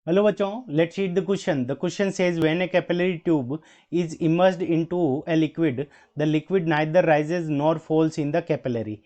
Hello बच्चों, let's read the question. The question says when a capillary tube is immersed into a liquid, the liquid neither rises nor falls in the capillary.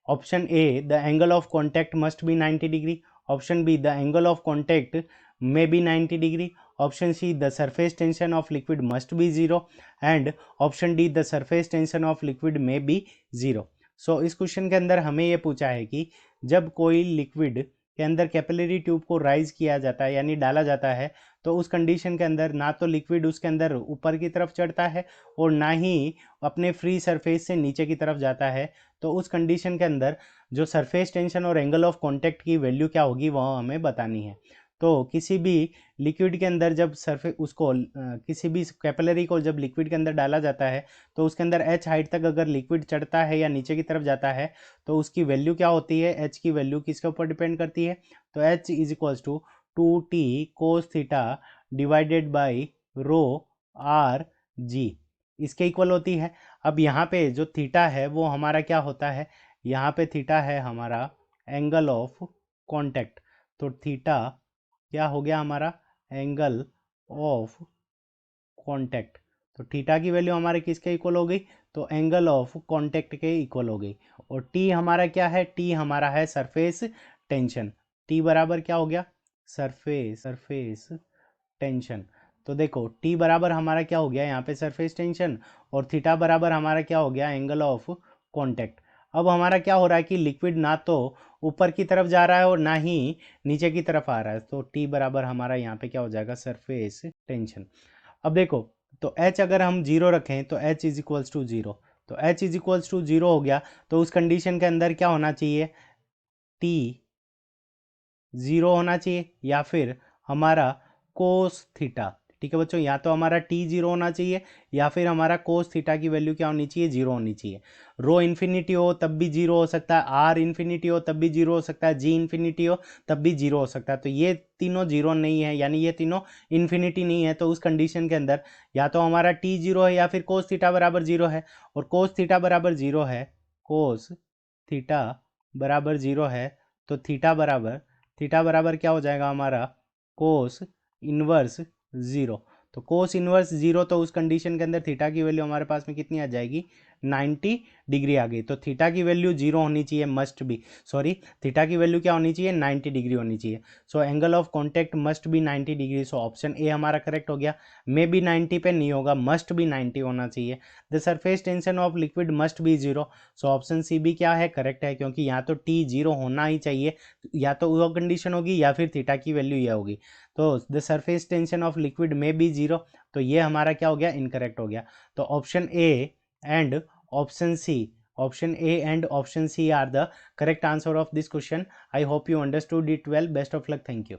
Option A, the angle of contact must be 90 degree. Option B, the angle of contact may be 90 degree. Option C, the surface tension of liquid must be zero. And option D, the surface tension of liquid may be zero. So इस question के अंदर हमें यह पूछा है कि जब कोई लिक्विड के अंदर कैपिलरी ट्यूब को राइज किया जाता है यानी डाला जाता है, तो उस कंडीशन के अंदर ना तो लिक्विड उसके अंदर ऊपर की तरफ चढ़ता है और ना ही अपने फ्री सरफेस से नीचे की तरफ जाता है. तो उस कंडीशन के अंदर जो सरफेस टेंशन और एंगल ऑफ कांटेक्ट की वैल्यू क्या होगी वह हमें बतानी है. तो किसी भी लिक्विड के अंदर जब सरफेस उसको किसी भी कैपिलरी को जब लिक्विड के अंदर डाला जाता है, तो उसके अंदर h हाइट तक अगर लिक्विड चढ़ता है या नीचे की तरफ जाता है तो उसकी वैल्यू क्या होती है. h की वैल्यू किसके ऊपर डिपेंड करती है. तो h is equals to 2t cos theta divided by rho r g, इसके इक्वल होती है. अब यहाँ पे जो थीटा है वो हमारा क्या होता है, यहाँ पे थीटा है हमारा एंगल ऑफ कॉन्टैक्ट. तो थीटा क्या हो गया हमारा, एंगल ऑफ कॉन्टैक्ट. तो थीटा की वैल्यू हमारे किसके इक्वल हो गई, तो एंगल ऑफ कॉन्टैक्ट के इक्वल हो गई. और टी हमारा क्या है, टी हमारा है सरफेस टेंशन. टी बराबर क्या हो गया, सरफेस टेंशन. तो देखो टी बराबर हमारा क्या हो गया यहाँ पे सरफेस टेंशन, और थीटा बराबर हमारा क्या हो गया, एंगल ऑफ कॉन्टैक्ट. अब हमारा क्या हो रहा है कि लिक्विड ना तो ऊपर की तरफ जा रहा है और ना ही नीचे की तरफ आ रहा है. तो टी बराबर हमारा यहाँ पे क्या हो जाएगा, सरफेस टेंशन. अब देखो, तो h अगर हम जीरो रखें तो h is equals to zero. तो h is equals to zero हो गया. तो उस कंडीशन के अंदर क्या होना चाहिए, t जीरो होना चाहिए या फिर हमारा कोस थीटा. ठीक है बच्चों, या तो हमारा टी जीरो होना चाहिए या फिर हमारा कोस थीटा की वैल्यू क्या होनी चाहिए, जीरो होनी चाहिए. रो इन्फिनिटी हो तब भी जीरो हो सकता है, आर इन्फिनिटी हो तब भी जीरो हो सकता है, जी इन्फिनिटी हो तब भी जीरो हो सकता है. तो ये तीनों जीरो नहीं है, यानी ये तीनों इन्फिनिटी नहीं है. तो उस कंडीशन के अंदर या तो हमारा टी जीरो है या फिर कोस थीटा बराबर जीरो है. और कोस थीटा बराबर जीरो है, कोस थीटा बराबर जीरो है. तो थीटा बराबर क्या हो जाएगा हमारा, कोस इनवर्स ज़ीरो. तो कोस इनवर्स ज़ीरो, तो उस कंडीशन के अंदर थीटा की वैल्यू हमारे पास में कितनी आ जाएगी, 90 डिग्री आ गई. तो थीटा की वैल्यू जीरो होनी चाहिए, मस्ट बी, सॉरी, थीटा की वैल्यू क्या होनी चाहिए, 90 डिग्री होनी चाहिए. So angle of contact must be 90 degree. So option A हमारा करेक्ट हो गया. मे बी 90 पे नहीं होगा, मस्ट बी 90 होना चाहिए. The surface tension of liquid must be zero. So option C भी क्या है, करेक्ट है, क्योंकि यहाँ तो टी जीरो होना ही चाहिए, या तो वो कंडीशन होगी या फिर थीटा की वैल्यू यह होगी. तो the surface tension of liquid में बी जीरो. तो ये हमारा क्या हो गया, इनकरेक्ट हो गया. तो option A and option C, option A and option C are the correct answer of this question. I hope you understood it well. Best of luck. Thank you.